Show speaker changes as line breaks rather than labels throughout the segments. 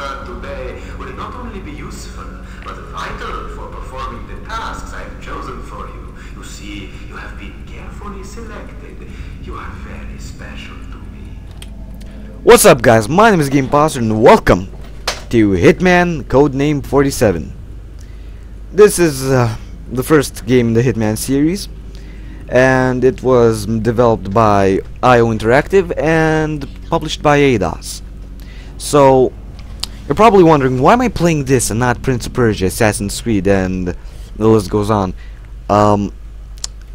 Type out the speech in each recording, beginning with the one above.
learned today will not only be useful, but vital for performing the tasks I have chosen for you. You see, you have been carefully selected. You are very special to me.
What's up, guys? My name is GamePaster and welcome to Hitman Codename 47. This is the first game in the Hitman series, and it was developed by IO Interactive and published by Eidos. So, you're probably wondering, why am I playing this and not Prince of Persia, Assassin's Creed, and the list goes on.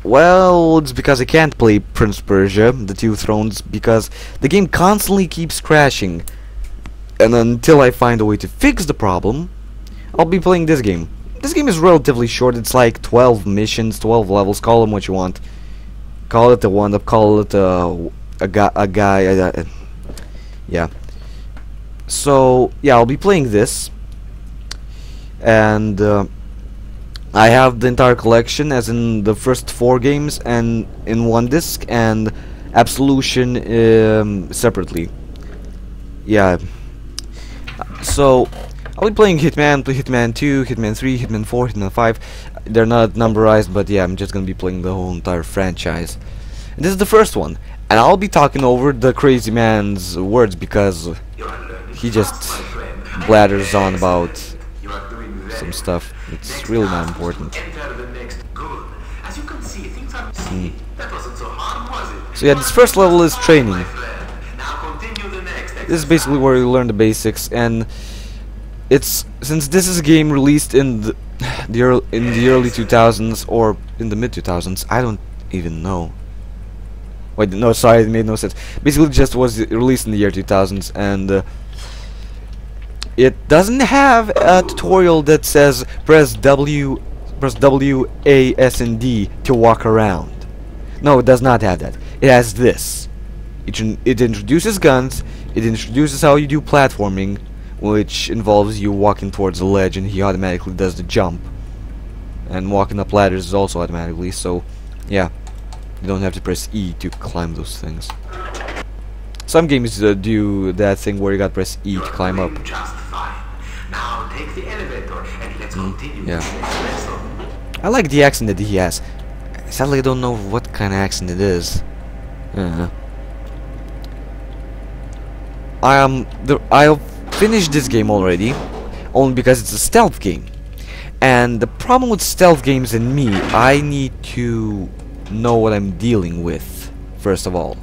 Well, it's because I can't play Prince of Persia, The Two Thrones, because the game constantly keeps crashing. And until I find a way to fix the problem, I'll be playing this game. This game is relatively short. It's like 12 missions, 12 levels, call them what you want. Call it a one-up, call it a guy, yeah. So, yeah, I'll be playing this. And I have the entire collection, as in the first 4 games, and in one disc, and Absolution separately. Yeah. So, I'll be playing Hitman, Hitman 2, Hitman 3, Hitman 4, Hitman 5. They're not numberized, but yeah, I'm just gonna be playing the whole entire franchise. And this is the first one, and I'll be talking over the crazy man's words because he just blathers on about some stuff. It's really not important. So yeah, this first level is training. This is basically where you learn the basics, and it's since this is a game released in the early 2000s or in the mid 2000s, I don't even know. Wait, no, sorry, it made no sense. Basically, it just was released in the year 2000s, and it doesn't have a tutorial that says press W, A, S, and D to walk around. No, it does not have that. It has this. It introduces guns. It introduces how you do platforming, which involves you walking towards a ledge and he automatically does the jump. And walking up ladders is also automatically, so yeah, you don't have to press E to climb those things. Some games do that thing where you gotta press E to climb up.
Now take the elevator and let's continue.
Yeah. I like the accent that he has. Sadly, I don't know what kind of accent it is. I finished this game already, only because it's a stealth game. And the problem with stealth games and me, I need to know what I'm dealing with, first of all.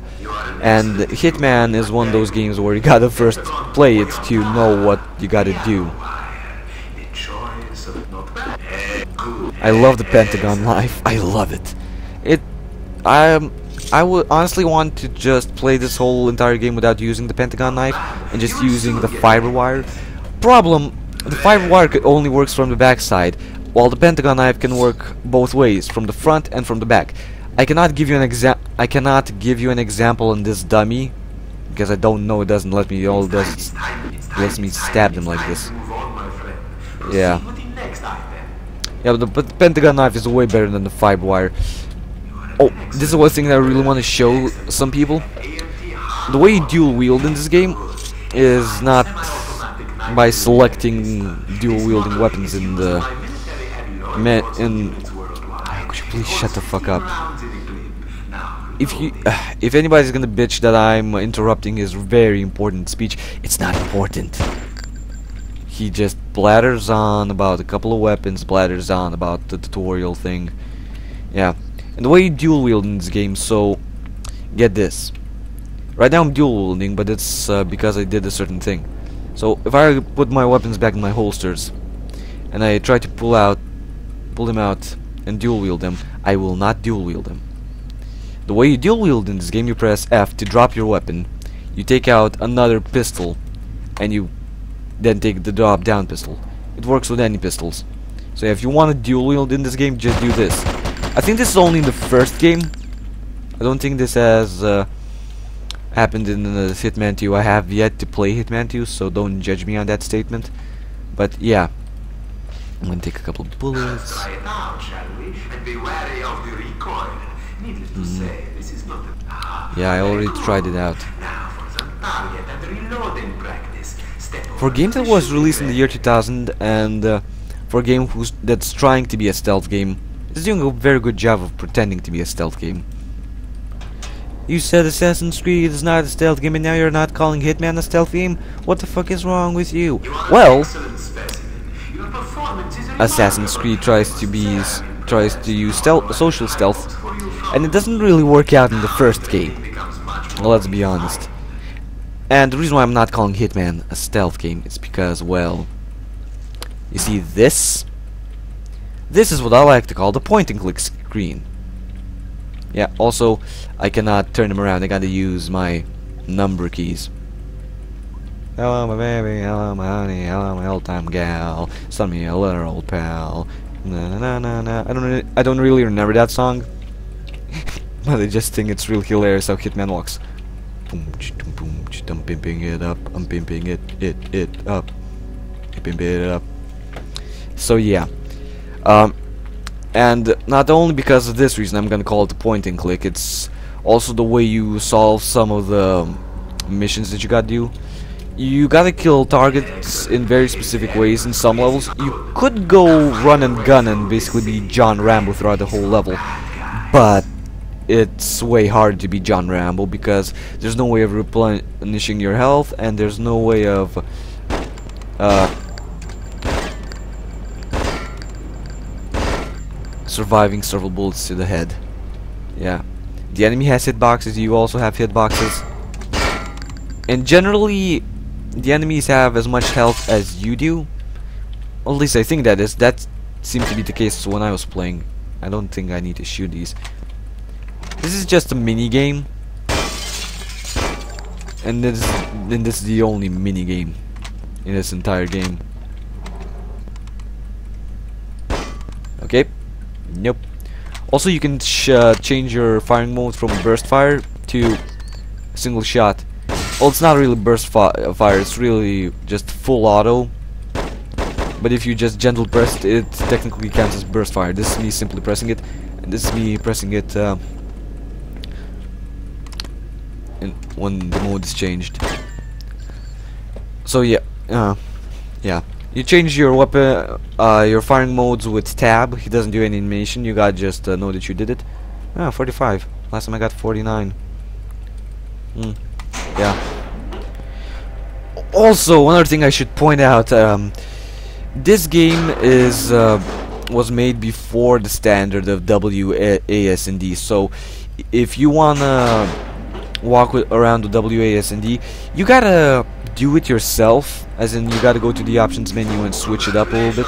And Hitman is one of those games where you gotta first play it to know what you gotta do. I love the Pentagon life. I love it. I would honestly want to just play this whole entire game without using the Pentagon knife and just using the fiber wire. Problem: the fiber wire only works from the back side, while the Pentagon knife can work both ways, from the front and from the back. I cannot give you an example on this dummy because I don't know. It doesn't let me. All it does lets me stab them like this. Yeah. Yeah, but the Pentagon knife is way better than the fiber wire. Oh, this is one thing that I really want to show some people. The way you dual wield in this game is not by selecting dual wielding weapons in the could you please shut the fuck up? If anybody's gonna bitch that I'm interrupting his very important speech, it's not important. He just blathers on about a couple of weapons, blathers on about the tutorial thing. Yeah. And the way you dual wield in this game, so get this. Right now I'm dual wielding, but it's because I did a certain thing. So if I put my weapons back in my holsters and I try to pull them out and dual wield them, I will not dual wield them. The way you dual wield in this game, you press F to drop your weapon, you take out another pistol, and you then take the drop down pistol. It works with any pistols. So if you want to dual wield in this game, just do this. I think this is only in the first game. I don't think this has happened in Hitman 2. I have yet to play Hitman 2, so don't judge me on that statement. But yeah, I'm gonna take a couple of bullets.
Try it out, shall we? And be wary of the recoil. Needless to say, this is not
Yeah, I already tried it out.
Now for some target and reloading practice.
For a game that was released in the year 2000 and for a game that's trying to be a stealth game, it's doing a very good job of pretending to be a stealth game. You said Assassin's Creed is not a stealth game and now you're not calling Hitman a stealth game? What the fuck is wrong with you? Well, Assassin's Creed tries to use social stealth, and it doesn't really work out in the first game. Well, let's be honest. And the reason why I'm not calling Hitman a stealth game is because, well, you see this is what I like to call the point and click screen. Yeah, also I cannot turn them around, I gotta use my number keys. Hello my baby, hello my honey, hello my old time gal, send me a letter old pal. Na na na na. I don't really remember that song. But I just think it's really hilarious how Hitman walks. Boom, boom, I'm pimping it up, I'm pimping it up, pimping it up. So yeah, and not only because of this reason I'm gonna call it a point and click, it's also the way you solve some of the missions that you gotta do. You gotta kill targets in very specific ways in some levels. You could go run and gun and basically be John Rambo throughout the whole level, but it's way hard to be John Rambo because there's no way of replenishing your health and there's no way of surviving several bullets to the head. Yeah, the enemy has hitboxes, you also have hitboxes, and generally the enemies have as much health as you do. At least I think that seemed to be the case when I was playing. I don't think I need to shoot these. This is just a mini game, and this is the only mini game in this entire game. Okay, nope. Also, you can change your firing mode from burst fire to single shot. Well, it's not really burst fire, it's really just full auto. But if you just gentle press it, it technically counts as burst fire. This is me simply pressing it, and this is me pressing it when the mode is changed. So yeah, yeah. You change your weapon, your firing modes with tab. He doesn't do any animation. You gotta just know that you did it. 45. Last time I got 49. Yeah. Also, one other thing I should point out: this game was made before the standard of WASD. So, if you wanna walk around with WASD, you gotta do it yourself. As in, you gotta go to the options menu and switch it up a little bit.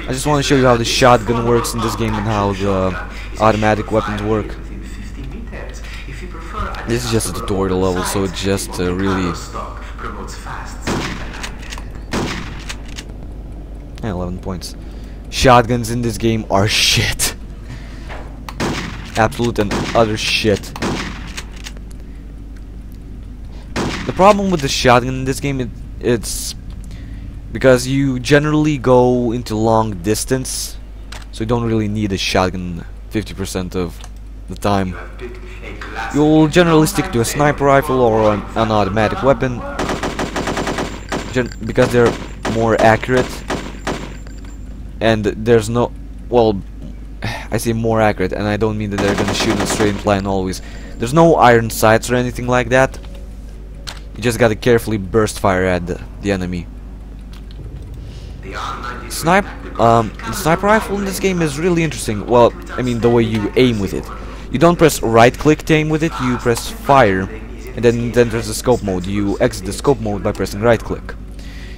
I just want to show you how the shotgun works in this game and how the automatic weapons work. This is just a tutorial level, so it's just really... Yeah, 11 points. Shotguns in this game are shit. Absolute and utter shit. The problem with the shotgun in this game, it's because you generally go into long distance, so you don't really need a shotgun 50% of the time. You'll generally stick to a sniper rifle or an automatic weapon because they're more accurate, and there's no, well, I say more accurate, and I don't mean that they're gonna shoot in a straight line always. There's no iron sights or anything like that. You just gotta carefully burst fire at the enemy. The sniper rifle in this game is really interesting. Well, I mean the way you aim with it. You don't press right click to aim with it, you press fire, and then it enters the scope mode. You exit the scope mode by pressing right click.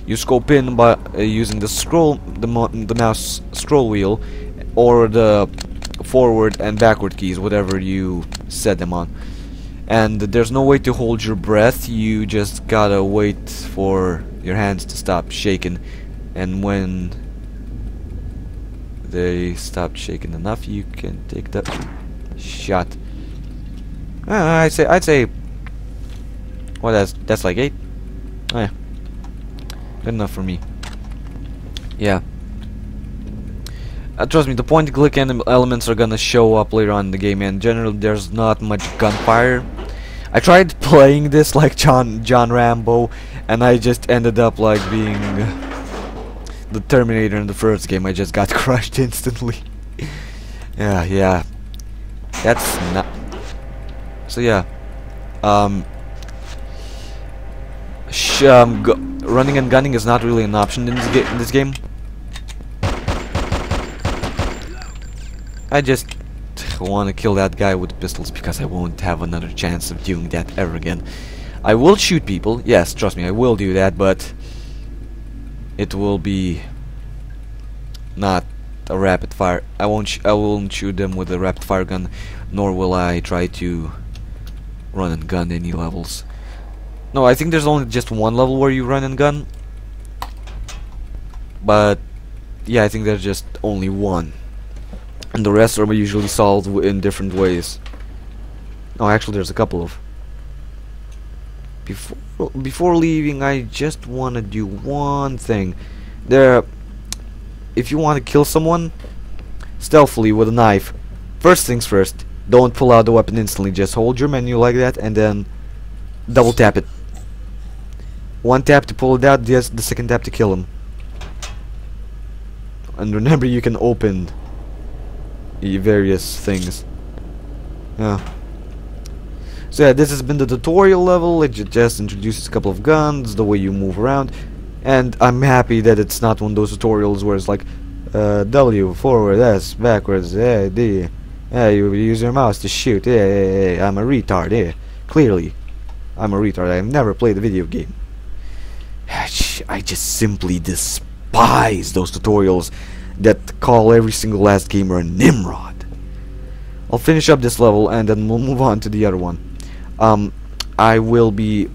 You scope in by using the mouse scroll wheel, or the forward and backward keys, whatever you set them on. And there's no way to hold your breath, you just gotta wait for your hands to stop shaking, and when they stop shaking enough, you can take the shot. I'd say well, that's like 8. Oh, yeah. Good enough for me. Yeah. Trust me, the point and click elements are gonna show up later on in the game, and generally there's not much gunfire. I tried playing this like John Rambo, and I just ended up like being the Terminator in the first game. I just got crushed instantly. Yeah. That's not. So yeah, running and gunning is not really an option in this game. I just want to kill that guy with pistols because I won't have another chance of doing that ever again. I will shoot people, yes, trust me, I will do that, but it will be not a rapid fire. I won't shoot them with a rapid fire gun, nor will I try to run and gun any levels. No, I think there's only just one level where you run and gun. But yeah, I think there's just only one. And the rest are usually solved in different ways. Oh, actually there's a couple of. Before leaving, I just want to do one thing. If you want to kill someone stealthily with a knife, first things first, don't pull out the weapon instantly. Just hold your menu like that and then double tap it. One tap to pull it out, the second tap to kill him. And remember, you can open various things. Yeah. So yeah, this has been the tutorial level. It just introduces a couple of guns, the way you move around, and I'm happy that it's not one of those tutorials where it's like W forward, S backwards, A D. Yeah, you use your mouse to shoot. Yeah, I'm a retard. Yeah, clearly, I'm a retard. I've never played a video game. I just simply despise those tutorials that call every single last gamer a Nimrod. I'll finish up this level and then we'll move on to the other one. I will be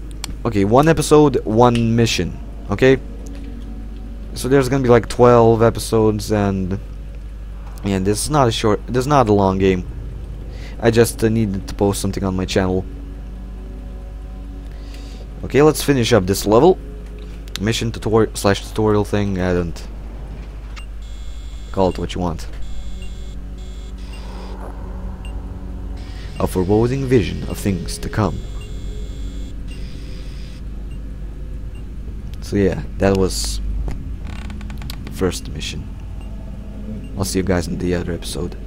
one episode, one mission. Okay, so there's gonna be like 12 episodes, and this is not a long game. I just needed to post something on my channel. Okay, let's finish up this level. Mission tutorial thing. I don't call it what you want. A foreboding vision of things to come. So yeah, that was the first mission. I'll see you guys in the other episode.